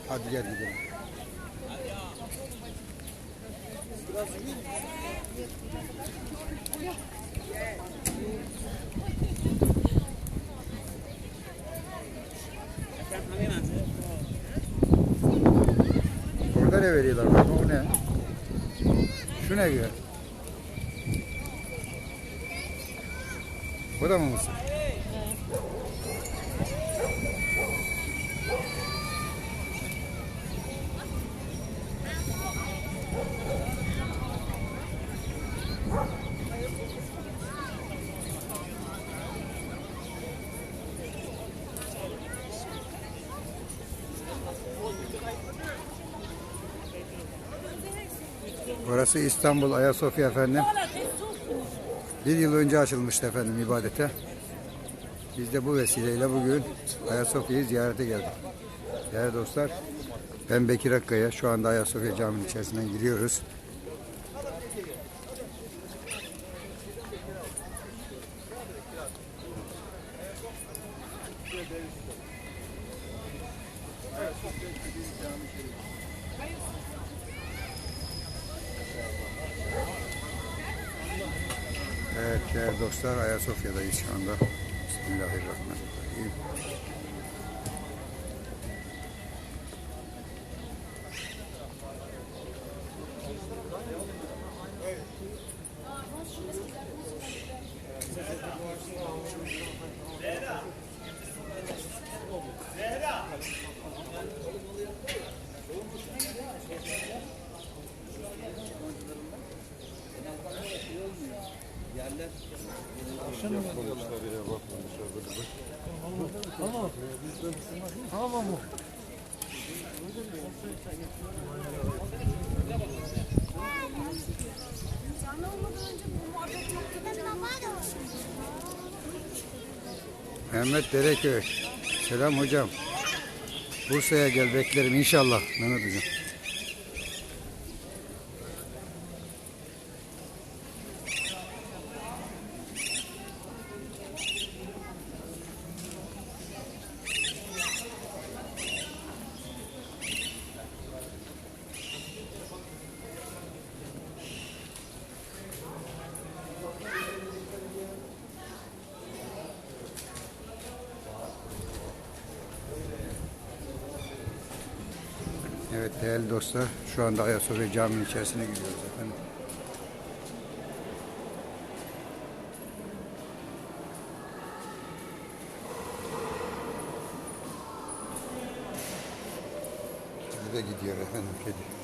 Hadi gel gidelim. Burada ne veriyorlar? Bak, bu ne? Şu ne diyor? Bu da mı mısır? Burası İstanbul Ayasofya efendim. Bir yıl önce açılmıştı efendim ibadete. Biz de bu vesileyle bugün Ayasofya'yı ziyarete geldik. Değerli dostlar, ben Bekir Akkaya. Şu anda Ayasofya Camii'nin içerisinden giriyoruz. Evet değerli dostlar, Ayasofya'dayız şu anda. Bismillahirrahmanirrahim. Tamam mı? Mehmet Dereköy. Selam hocam. Bursa'ya gel, beklerim inşallah Mehmet hocam. Evet değerli dostlar, şu anda Ayasofya Camii'nin içerisine gidiyoruz efendim. Kedi de gidiyor efendim, kedi.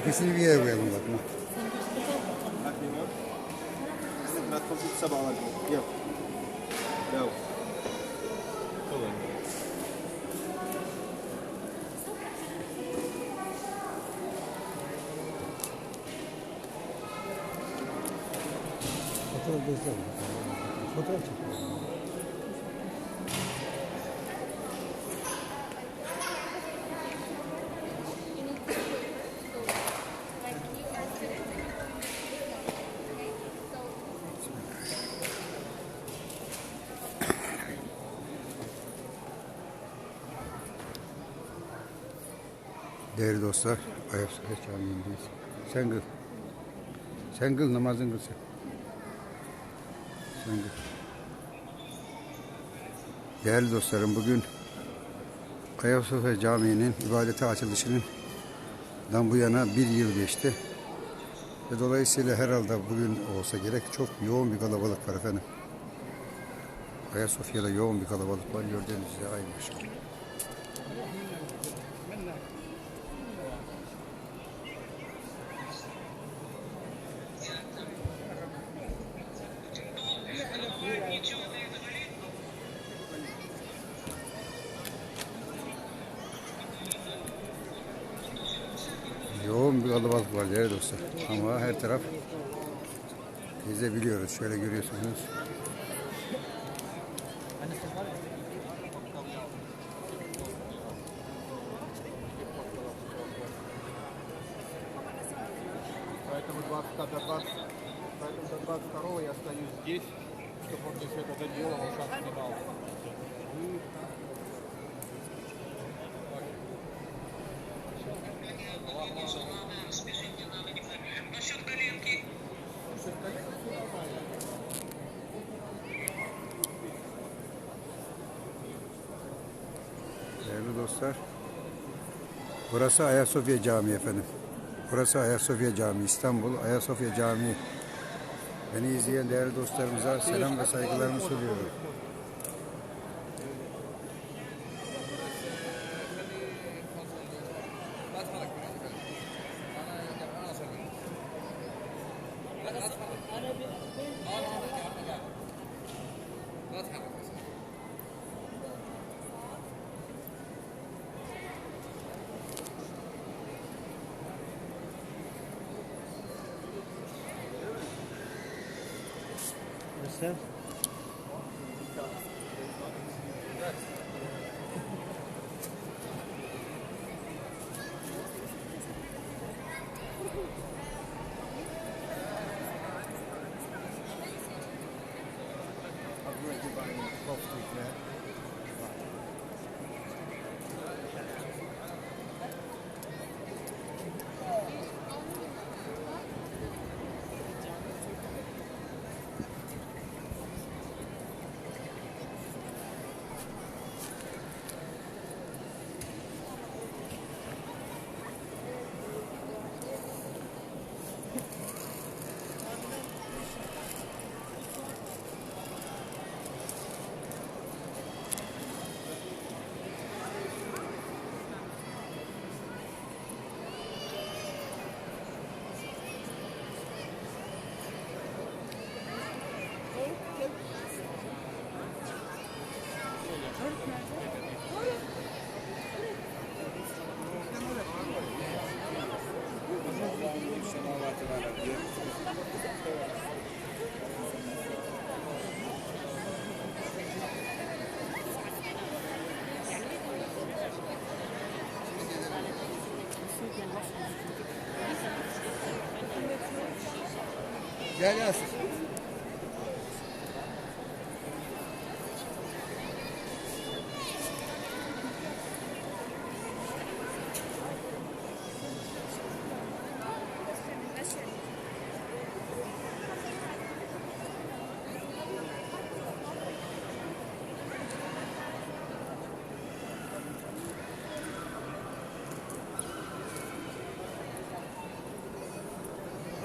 İkisini bir yere koyalım bakma. Fotoğraf çekiyor. Değerli dostlar, Ayasofya Camii'ndeyiz. Sen kıl. Sen kıl, namazın kıl sen. Sen kıl. Değerli dostlarım, bugün Ayasofya Camii'nin ibadete açılışının bu yana bir yıl geçti. Ve dolayısıyla herhalde bugün olsa gerek çok yoğun bir kalabalık var efendim. Ayasofya'da yoğun bir kalabalık var, gördüğünüz üzere aynı şey. Yoğun Bugün bir kalabalık var değerli dostlar. Ama her taraf gezebiliyoruz. Şöyle görüyorsunuz. Поэтому 22-го я остаюсь здесь, чтобы он мне все это доделал, шанс не дал. Насчет коленки. Değerli dostlar. Burası Ayasofya Camii efendim. Burası Ayasofya Camii, İstanbul Ayasofya Camii. Beni izleyen değerli dostlarımıza selam ve saygılarımı sunuyorum. Göster. Gel Yasir.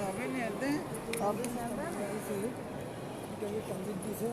Abi nerede? Abi nerede? Bir tane kandilcisi.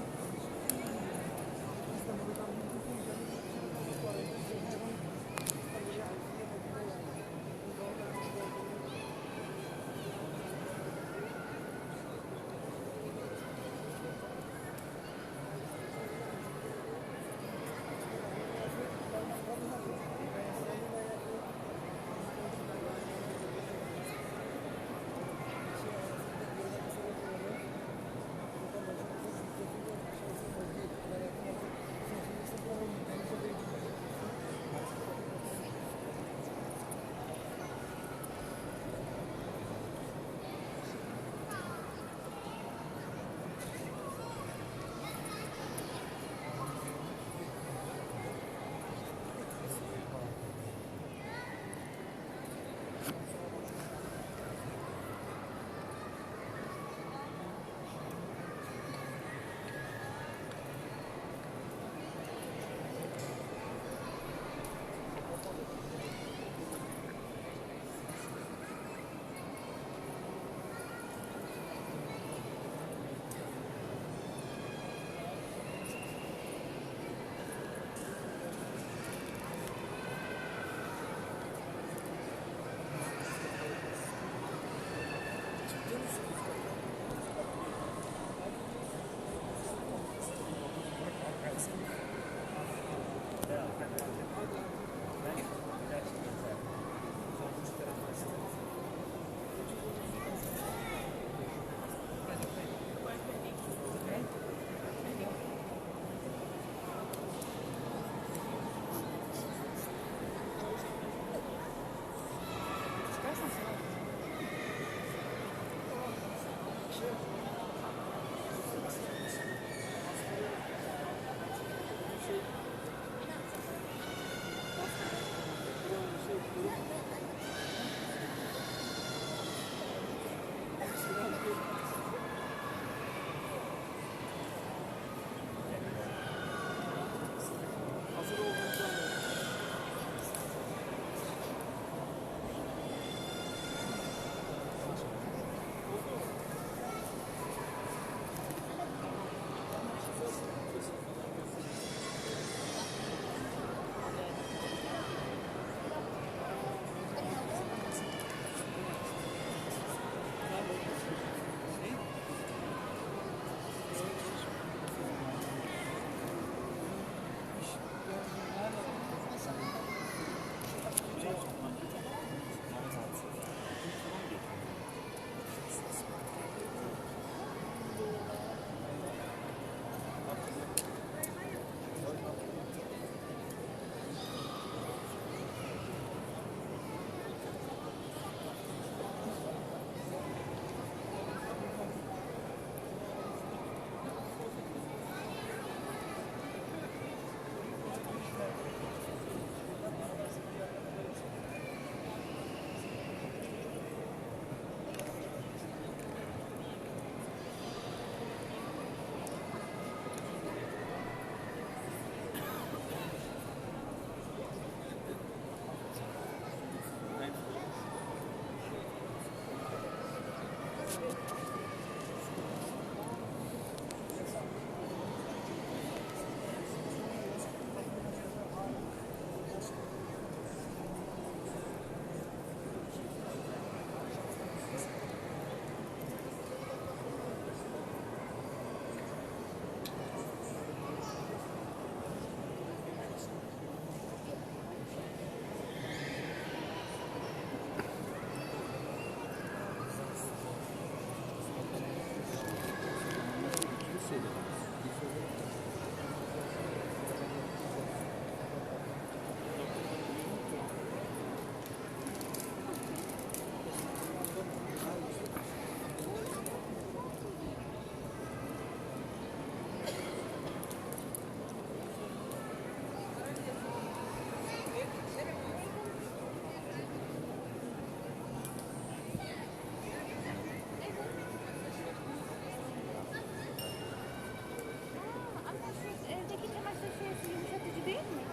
Ama şu evdeki çamaşır şeysi yumuşatıcı değil mi?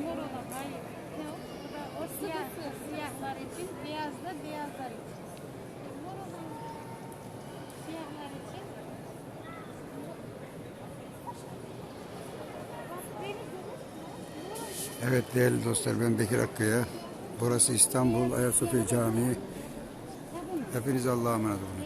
Mor olan, hayır. Ne o? O siyah, siyahlar için, beyaz da beyazlar için. Mor olan siyahlar için. Bak beni görür. Evet değerli dostlar, ben Bekir Akkaya. Burası İstanbul Ayasofya Camii. Hepiniz Allah'a emanet olun.